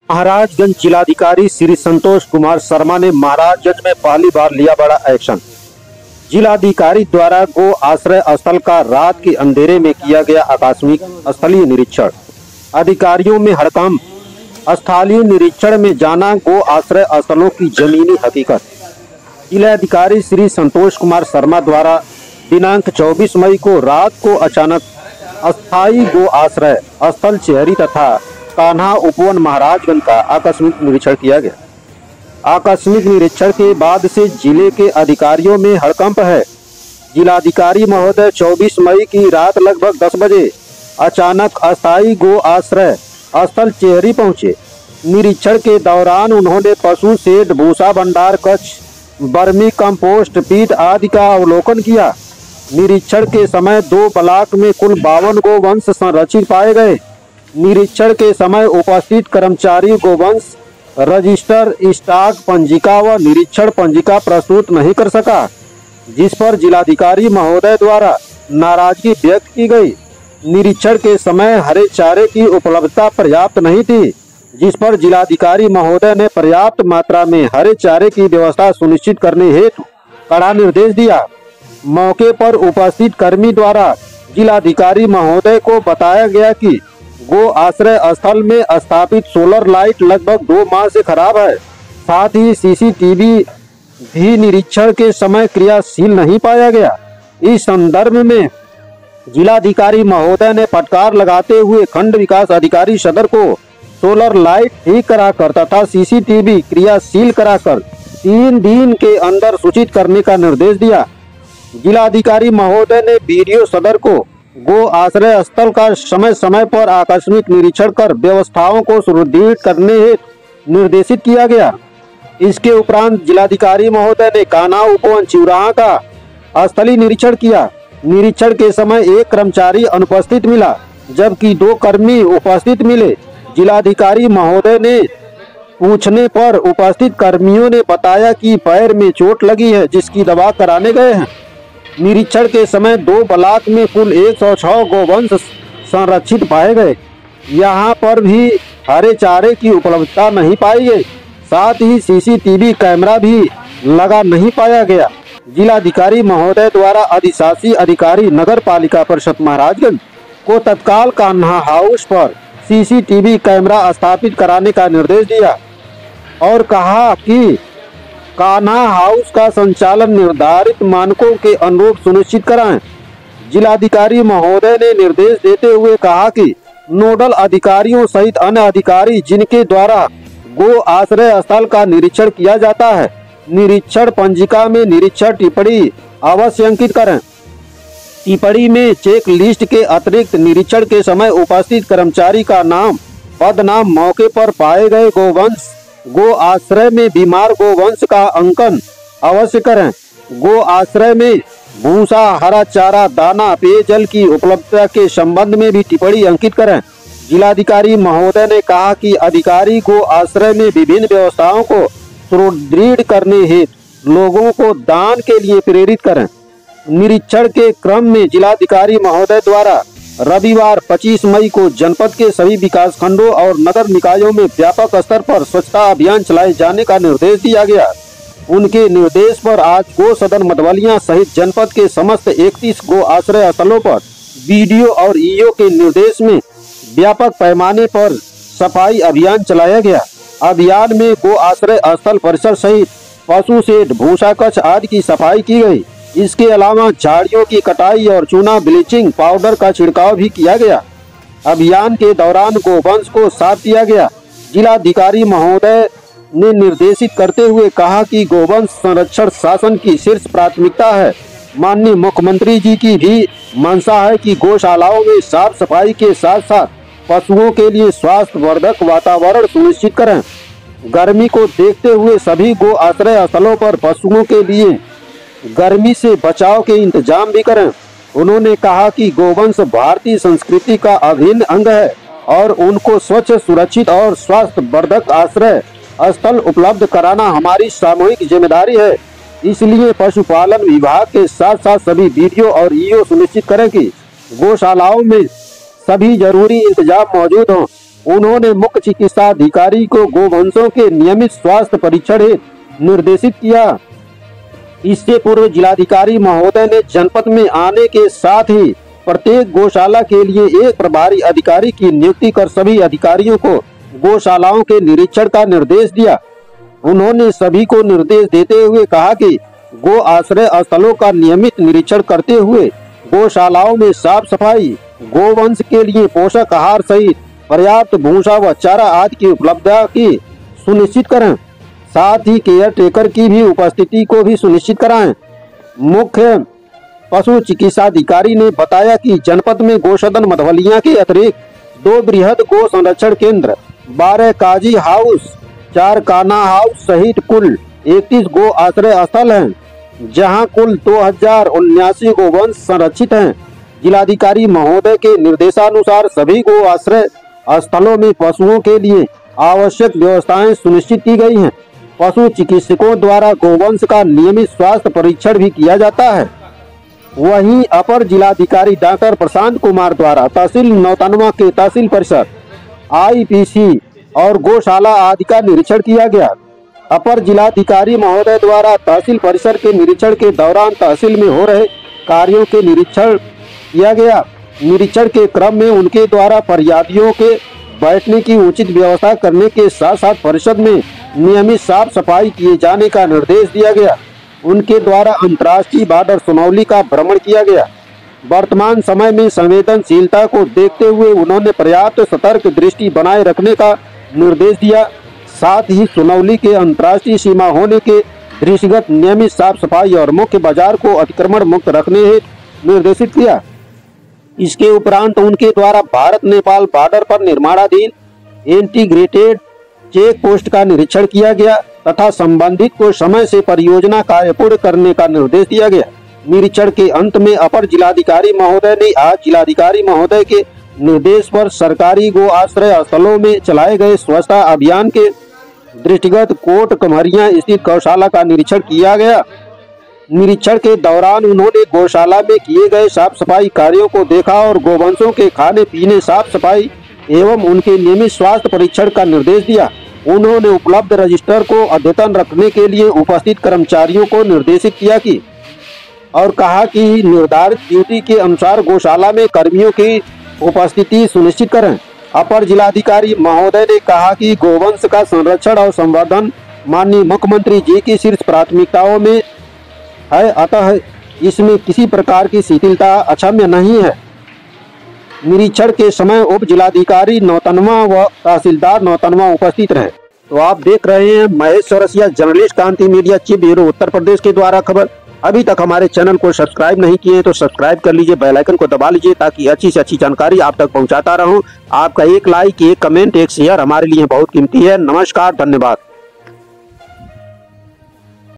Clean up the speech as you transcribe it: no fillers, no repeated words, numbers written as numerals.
महाराजगंज जिलाधिकारी श्री संतोष कुमार शर्मा ने महाराजगंज में पहली बार लिया बड़ा एक्शन। जिलाधिकारी द्वारा गो आश्रय स्थल का रात के अंधेरे में किया गया आकस्मिक स्थलीय निरीक्षण। अधिकारियों में हड़कंप। स्थलीय निरीक्षण में जाना गो आश्रय स्थलों की जमीनी हकीकत। जिलाधिकारी श्री संतोष कुमार शर्मा द्वारा दिनांक 24 मई को रात को अचानक अस्थायी गो आश्रय स्थल चेहरी तथा कान्हा उपवन महाराजगंज का आकस्मिक निरीक्षण किया गया। आकस्मिक निरीक्षण के बाद से जिले के अधिकारियों में हड़कंप है। जिलाधिकारी महोदय 24 मई की रात लगभग 10 बजे अचानक अस्थायी गो आश्रय स्थल चेहरी पहुंचे। निरीक्षण के दौरान उन्होंने पशु शेड, भूसा भंडार कक्ष, बर्मी कंपोस्ट पीट आदि का अवलोकन किया। निरीक्षण के समय 2 ब्लॉक में कुल 52 गोवंश संरक्षित पाए गए। निरीक्षण के समय उपस्थित कर्मचारी गोवंश रजिस्टर, स्टॉक पंजिका व निरीक्षण पंजिका प्रस्तुत नहीं कर सका, जिस पर जिलाधिकारी महोदय द्वारा नाराजगी व्यक्त की गई। निरीक्षण के समय हरे चारे की उपलब्धता पर्याप्त नहीं थी, जिस पर जिलाधिकारी महोदय ने पर्याप्त मात्रा में हरे चारे की व्यवस्था सुनिश्चित करने हेतु कड़ा निर्देश दिया। मौके पर उपस्थित कर्मी द्वारा जिलाधिकारी महोदय को बताया गया कि गो आश्रय स्थल में स्थापित सोलर लाइट लगभग 2 माह से खराब है। साथ ही सीसीटीवी भी निरीक्षण के समय क्रियाशील नहीं पाया गया। इस संदर्भ में जिलाधिकारी महोदय ने फटकार लगाते हुए खंड विकास अधिकारी सदर को सोलर लाइट ठीक कराकर तथा सीसीटीवी क्रियाशील कराकर 3 दिन के अंदर सूचित करने का निर्देश दिया। जिलाधिकारी महोदय ने बीडीओ सदर को गो आश्रय स्थल का समय समय पर आकस्मिक निरीक्षण कर व्यवस्थाओं को सुदृढ़ करने हेतु निर्देशित किया गया। इसके उपरांत जिलाधिकारी महोदय ने कान्हा उपवन चिवराहा का स्थलीय निरीक्षण किया। निरीक्षण के समय 1 कर्मचारी अनुपस्थित मिला, जबकि 2 कर्मी उपस्थित मिले। जिलाधिकारी महोदय ने पूछने पर उपस्थित कर्मियों ने बताया कि पैर में चोट लगी है, जिसकी दवा कराने गए हैं। निरीक्षण के समय 2 ब्लॉक में कुल 106 गोवंश संरक्षित पाए गए। यहाँ पर भी हरे चारे की उपलब्धता नहीं पाई गई। साथ ही सीसीटीवी कैमरा भी लगा नहीं पाया गया। जिलाधिकारी महोदय द्वारा अधिशासी अधिकारी नगर पालिका परिषद महाराजगंज को तत्काल कान्हा हाउस पर सीसीटीवी कैमरा स्थापित कराने का निर्देश दिया और कहा कि कान्हा हाउस का संचालन निर्धारित मानकों के अनुरूप सुनिश्चित कराएं। जिलाधिकारी महोदय ने निर्देश देते हुए कहा कि नोडल अधिकारियों सहित अन्य अधिकारी जिनके द्वारा गो आश्रय स्थल का निरीक्षण किया जाता है, निरीक्षण पंजिका में निरीक्षण टिप्पणी अवश्य अंकित करें। टिप्पणी में चेक लिस्ट के अतिरिक्त निरीक्षण के समय उपस्थित कर्मचारी का नाम, पद नाम, मौके पर पाए गए गोवंश, गो आश्रय में बीमार गोवंश का अंकन अवश्य करें। गो आश्रय में भूसा, हरा चारा, दाना, पेयजल की उपलब्धता के संबंध में भी टिप्पणी अंकित करें। जिलाधिकारी महोदय ने कहा कि अधिकारी गो आश्रय में विभिन्न व्यवस्थाओं को सुदृढ़ करने हेतु लोगों को दान के लिए प्रेरित करें। निरीक्षण के क्रम में जिलाधिकारी महोदय द्वारा रविवार 25 मई को जनपद के सभी विकास खंडों और नगर निकायों में व्यापक स्तर पर स्वच्छता अभियान चलाए जाने का निर्देश दिया गया। उनके निर्देश पर आज गो सदन मधवलिया सहित जनपद के समस्त 31 गो आश्रय स्थलों पर बीडीओ और ईओ के निर्देश में व्यापक पैमाने पर सफाई अभियान चलाया गया। अभियान में गो आश्रय स्थल परिसर सहित पशु शेड, भूसा कक्ष आदि की सफाई की गई। इसके अलावा झाड़ियों की कटाई और चूना ब्लीचिंग पाउडर का छिड़काव भी किया गया। अभियान के दौरान गोवंश को साफ किया गया। जिलाधिकारी महोदय ने निर्देशित करते हुए कहा कि गोवंश संरक्षण शासन की शीर्ष प्राथमिकता है। माननीय मुख्यमंत्री जी की भी मंशा है कि गौशालाओं में साफ सफाई के साथ साथ पशुओं के लिए स्वास्थ्यवर्धक वातावरण सुनिश्चित करें। गर्मी को देखते हुए सभी गो आश्रय स्थलों पर पशुओं के लिए गर्मी से बचाव के इंतजाम भी करें। उन्होंने कहा कि गोवंश भारतीय संस्कृति का अभिन्न अंग है और उनको स्वच्छ, सुरक्षित और स्वास्थ्यवर्धक आश्रय स्थल उपलब्ध कराना हमारी सामूहिक जिम्मेदारी है। इसलिए पशुपालन विभाग के साथ साथ सभी बीडीओ और ईओ सुनिश्चित करें कि गौशालाओं में सभी जरूरी इंतजाम मौजूद हों। उन्होंने मुख्य चिकित्सा अधिकारी को गोवंशों के नियमित स्वास्थ्य परीक्षण हेतु निर्देशित किया। इससे पूर्व जिलाधिकारी महोदय ने जनपद में आने के साथ ही प्रत्येक गौशाला के लिए एक प्रभारी अधिकारी की नियुक्ति कर सभी अधिकारियों को गौशालाओं के निरीक्षण का निर्देश दिया। उन्होंने सभी को निर्देश देते हुए कहा कि गो आश्रय स्थलों का नियमित निरीक्षण करते हुए गौशालाओं में साफ सफाई, गोवंश के लिए पोषक आहार सहित पर्याप्त भूसा व चारा आदि की उपलब्धता की सुनिश्चित करें। साथ ही केयर टेकर की भी उपस्थिति को भी सुनिश्चित कराएं। मुख्य पशु चिकित्सा अधिकारी ने बताया कि जनपद में गौसदन मधवलिया के अतिरिक्त 2 बृहद गो संरक्षण केंद्र, 12 काजी हाउस, 4 काना हाउस सहित कुल 31 गो आश्रय स्थल हैं, जहां कुल 2079 गोवंश संरक्षित हैं। जिलाधिकारी महोदय के निर्देशानुसार सभी गो आश्रय स्थलों में पशुओं के लिए आवश्यक व्यवस्थाएं सुनिश्चित की गई हैं। पशु चिकित्सकों द्वारा गोवंश का नियमित स्वास्थ्य परीक्षण भी किया जाता है। वहीं अपर जिलाधिकारी डॉक्टर प्रशांत कुमार द्वारा तहसील नौतनवा के तहसील परिसर, IPC और गौशाला आदि का निरीक्षण किया गया। अपर जिलाधिकारी महोदय द्वारा तहसील परिसर के निरीक्षण के दौरान तहसील में हो रहे कार्यों के निरीक्षण किया गया। निरीक्षण के क्रम में उनके द्वारा फरियादियों के बैठने की उचित व्यवस्था करने के साथ साथ परिषद में नियमित साफ सफाई किए जाने का निर्देश दिया गया। उनके द्वारा अंतर्राष्ट्रीय बॉर्डर सुनौली का भ्रमण किया गया। वर्तमान समय में संवेदनशीलता को देखते हुए उन्होंने पर्याप्त सतर्क दृष्टि बनाए रखने का निर्देश दिया। साथ ही सुनौली के अंतर्राष्ट्रीय सीमा होने के दृष्टिगत नियमित साफ सफाई और मुख्य बाजार को अतिक्रमण मुक्त रखने हेतु निर्देशित किया। इसके उपरांत उनके द्वारा भारत नेपाल बॉर्डर पर निर्माणाधीन इंटीग्रेटेड चेक पोस्ट का निरीक्षण किया गया तथा संबंधित को समय से परियोजना कार्य पूर्ण करने का निर्देश दिया गया। निरीक्षण के अंत में अपर जिलाधिकारी महोदय ने आज जिलाधिकारी महोदय के निर्देश पर सरकारी गो आश्रय स्थलों में चलाए गए स्वच्छता अभियान के दृष्टिगत कोट कमरिया स्थित गौशाला का निरीक्षण किया गया। निरीक्षण के दौरान उन्होंने गौशाला में किए गए साफ सफाई कार्यों को देखा और गोवंशों के खाने पीने, साफ सफाई एवं उनके नियमित स्वास्थ्य परीक्षण का निर्देश दिया। उन्होंने उपलब्ध रजिस्टर को अद्यतन रखने के लिए उपस्थित कर्मचारियों को निर्देशित किया कि और कहा कि निर्धारित ड्यूटी के अनुसार गौशाला में कर्मियों की उपस्थिति सुनिश्चित करें। अपर जिलाधिकारी महोदय ने कहा कि गोवंश का संरक्षण और संवर्धन माननीय मुख्यमंत्री जी की शीर्ष प्राथमिकताओं में है, अतः इसमें किसी प्रकार की शिथिलता अक्षम्य नहीं है। निरीक्षण के समय उप जिलाधिकारी नौतनवा व तहसीलदार नौतनवा उपस्थित रहे। तो आप देख रहे हैं महेश चौरसिया, जर्नलिस्ट, क्रांति media, chief bureau, Uttar Pradesh के द्वारा खबर। अभी तक हमारे चैनल को सब्सक्राइब नहीं किए तो सब्सक्राइब कर लीजिए, बेल आइकन को दबा लीजिए ताकि अच्छी से अच्छी जानकारी आप तक पहुंचाता रहूं। आपका एक लाइक, एक कमेंट, एक शेयर हमारे लिए बहुत कीमती है। नमस्कार, धन्यवाद।